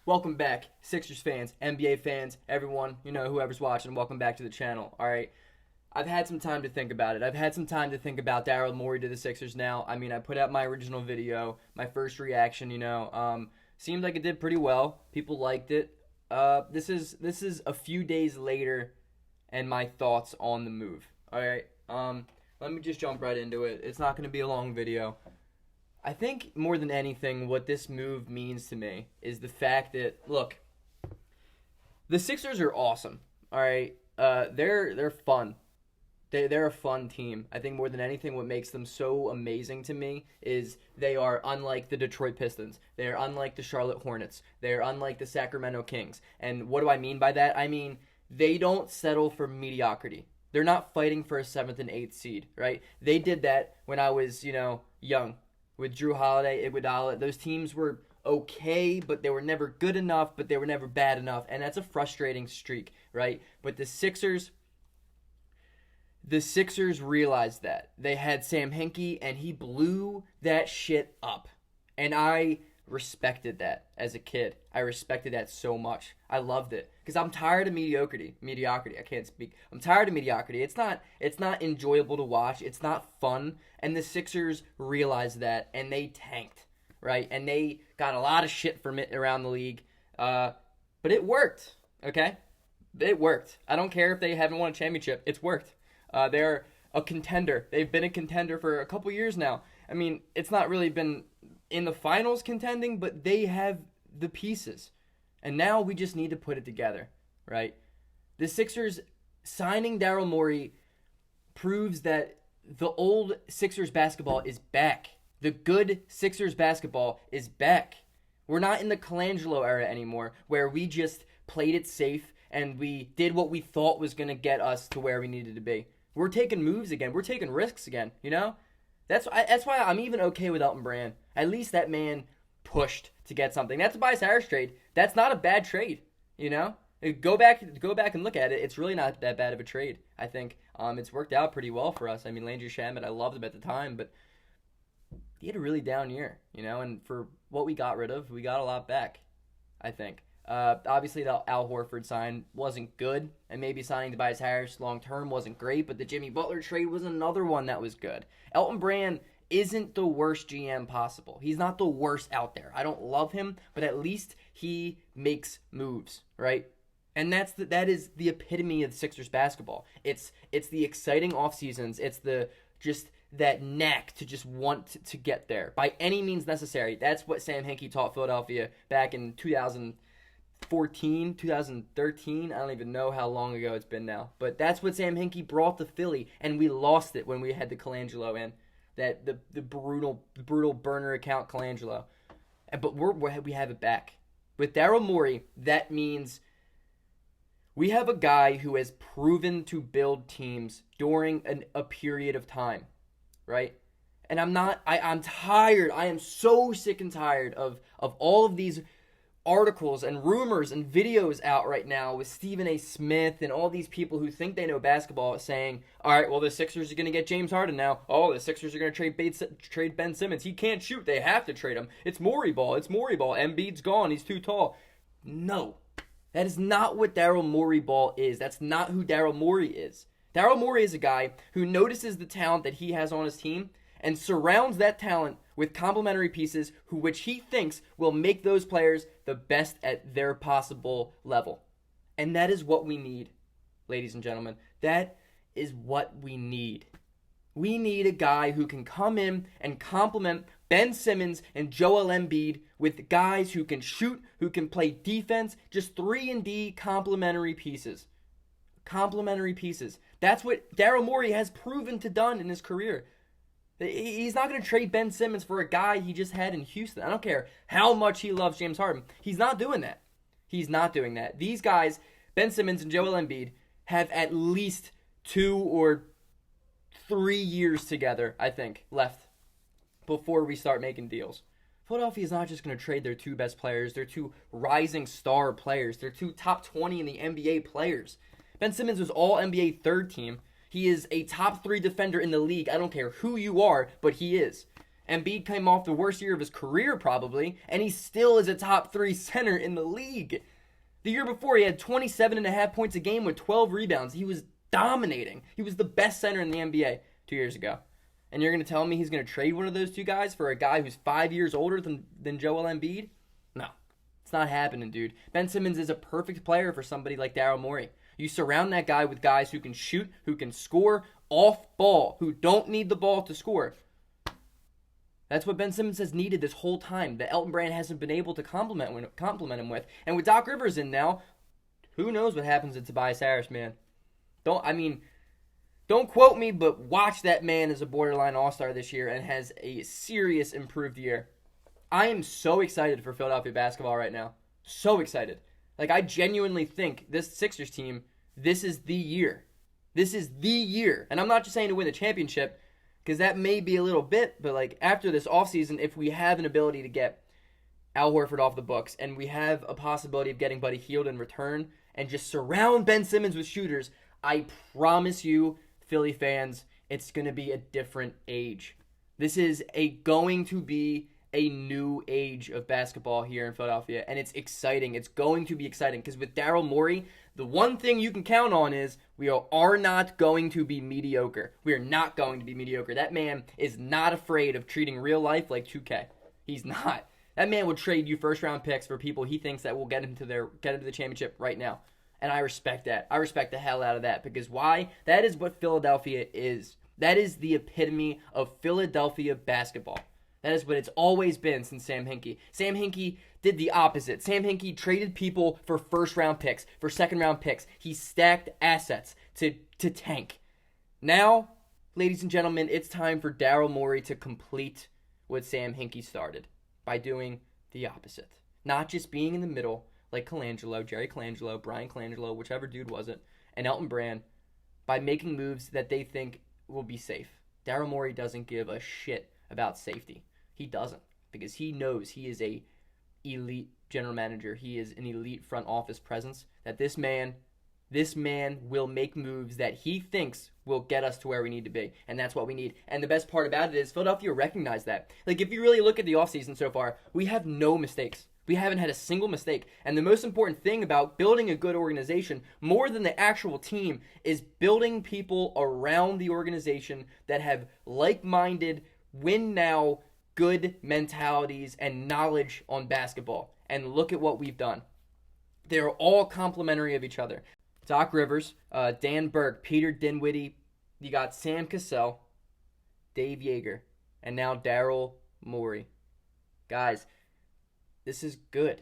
Welcome back, Sixers fans, NBA fans, everyone, whoever's watching, welcome back to the channel, all right? I've had some time to think about it. I've had some time to think about Daryl Morey to the Sixers now. I mean, I put out my original video, my first reaction, seemed like it did pretty well. People liked it. This is a few days later and my thoughts on the move, all right? Let me just jump right into it. It's not going to be a long video. I think more than anything, what this move means to me is the fact that, look, the Sixers are awesome. All right, they're fun. They're a fun team. I think more than anything, what makes them so amazing to me is they are unlike the Detroit Pistons. They are unlike the Charlotte Hornets. They are unlike the Sacramento Kings. And what do I mean by that? I mean they don't settle for mediocrity. They're not fighting for a 7th and 8th seed, right? They did that when I was, young. With Drew Holiday, Iguodala, those teams were okay, but they were never good enough, but they were never bad enough, and that's a frustrating streak, right? But the Sixers realized that. They had Sam Hinkie, and he blew that shit up, and I respected that as a kid. I respected that so much. I loved it because I'm tired of mediocrity. I can't speak. I'm tired of mediocrity. It's not enjoyable to watch. It's not fun. And the Sixers realized that, and they tanked, right? And they got a lot of shit from it around the league. But it worked. Okay, it worked. I don't care if they haven't won a championship. It's worked. They're a contender. They've been a contender for a couple years now. I mean, it's not really been in the finals contending, but they have the pieces. And now we just need to put it together, right? The Sixers signing Daryl Morey proves that the old Sixers basketball is back. The good Sixers basketball is back. We're not in the Colangelo era anymore, where we just played it safe and we did what we thought was going to get us to where we needed to be. We're taking moves again. We're taking risks again, That's why I'm even okay with Elton Brand. At least that man pushed to get something. That's a Tobias Harris trade. That's not a bad trade, Go back and look at it. It's really not that bad of a trade, I think. It's worked out pretty well for us. I mean, Landry Shamet, I loved him at the time, but he had a really down year, and for what we got rid of, we got a lot back, I think. Obviously, the Al Horford sign wasn't good, and maybe signing Tobias Harris long-term wasn't great, but the Jimmy Butler trade was another one that was good. Elton Brand isn't the worst GM possible. He's not the worst out there. I don't love him, but at least he makes moves, right? And that is the epitome of Sixers basketball. It's the exciting off seasons. It's just that knack to just want to get there by any means necessary. That's what Sam Hinkie taught Philadelphia back in 2014, 2013. I don't even know how long ago it's been now. But that's what Sam Hinkie brought to Philly, and we lost it when we had the Colangelo in. That the brutal burner account Colangelo. But we have it back. With Daryl Morey, that means we have a guy who has proven to build teams during a period of time, right? And I'm tired. I am so sick and tired of all of these articles and rumors and videos out right now with Stephen A. Smith and all these people who think they know basketball saying, all right, well, the Sixers are going to get James Harden now. Oh, the Sixers are going to trade Ben Simmons. He can't shoot. They have to trade him. It's Morey ball. Embiid's gone. He's too tall. No, that is not what Daryl Morey ball is. That's not who Daryl Morey is. Daryl Morey is a guy who notices the talent that he has on his team and surrounds that talent with complementary pieces which he thinks will make those players the best at their possible level. And that is what we need, ladies and gentlemen. That is what we need. We need a guy who can come in and complement Ben Simmons and Joel Embiid with guys who can shoot, who can play defense, just 3-and-D complementary pieces. Complementary pieces. That's what Daryl Morey has proven to done in his career. He's not going to trade Ben Simmons for a guy he just had in Houston. I don't care how much he loves James Harden. He's not doing that. He's not doing that. These guys, Ben Simmons and Joel Embiid, have at least 2 or 3 years together, I think, left before we start making deals. Philadelphia is not just going to trade their 2 best players, their 2 rising star players, their 2 top 20 in the NBA players. Ben Simmons was all NBA third team. He is a top 3 defender in the league. I don't care who you are, but he is. Embiid came off the worst year of his career probably, and he still is a top 3 center in the league. The year before, he had 27.5 points a game with 12 rebounds. He was dominating. He was the best center in the NBA 2 years ago. And you're going to tell me he's going to trade one of those two guys for a guy who's 5 years older than Joel Embiid? No. It's not happening, dude. Ben Simmons is a perfect player for somebody like Daryl Morey. You surround that guy with guys who can shoot, who can score off ball, who don't need the ball to score. That's what Ben Simmons has needed this whole time that Elton Brand hasn't been able to compliment him with. And with Doc Rivers in now, who knows what happens to Tobias Harris, man. Don't quote me, but watch that man as a borderline all-star this year and has a serious improved year. I am so excited for Philadelphia basketball right now. So excited. Like, I genuinely think this Sixers team, this is the year. This is the year. And I'm not just saying to win the championship, because that may be a little bit, but like after this offseason, if we have an ability to get Al Horford off the books and we have a possibility of getting Buddy Hield in return and just surround Ben Simmons with shooters, I promise you, Philly fans, it's going to be a different age. This is going to be a new age of basketball here in Philadelphia, and it's exciting. It's going to be exciting because with Daryl Morey, the one thing you can count on is we are not going to be mediocre. We are not going to be mediocre. That man is not afraid of treating real life like 2K. He's not. That man would trade you first-round picks for people he thinks that will get him to the championship right now. And I respect that. I respect the hell out of that because why? That is what Philadelphia is. That is the epitome of Philadelphia basketball. That is what it's always been since Sam Hinkie. Sam Hinkie did the opposite. Sam Hinkie traded people for first-round picks, for second-round picks. He stacked assets to tank. Now, ladies and gentlemen, it's time for Daryl Morey to complete what Sam Hinkie started by doing the opposite. Not just being in the middle like Colangelo, Jerry Colangelo, Brian Colangelo, whichever dude was it, and Elton Brand, by making moves that they think will be safe. Daryl Morey doesn't give a shit about safety. He doesn't, because he knows he is a elite general manager. He is an elite front office presence. That this man will make moves that he thinks will get us to where we need to be, and that's what we need. And the best part about it is Philadelphia recognized that. Like, if you really look at the offseason so far, we have no mistakes. We haven't had a single mistake. And the most important thing about building a good organization, more than the actual team, is building people around the organization that have like-minded, win-now, good mentalities and knowledge on basketball. And look at what we've done. They're all complementary of each other. Doc Rivers, Dan Burke, Peter Dinwiddie, you got Sam Cassell, Dave Yeager, and now Daryl Morey. Guys, this is good.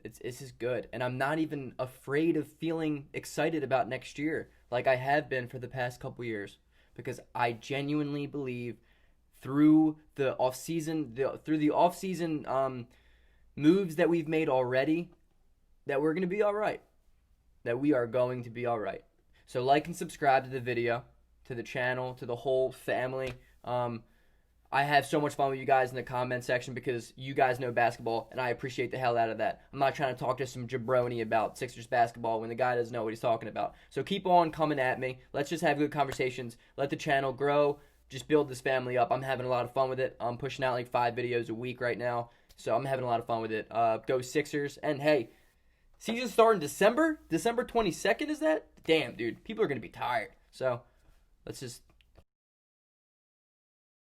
This is good. And I'm not even afraid of feeling excited about next year like I have been for the past couple years, because I genuinely believe through the offseason moves that we've made already, that we're going to be all right. That we are going to be all right. So like and subscribe to the video, to the channel, to the whole family. I have so much fun with you guys in the comment section because you guys know basketball, and I appreciate the hell out of that. I'm not trying to talk to some jabroni about Sixers basketball when the guy doesn't know what he's talking about. So keep on coming at me. Let's just have good conversations. Let the channel grow. Just build this family up. I'm having a lot of fun with it. I'm pushing out like 5 videos a week right now, so I'm having a lot of fun with it. Go Sixers. And hey, season starting December 22nd, is that? Damn, dude. People are going to be tired. So let's just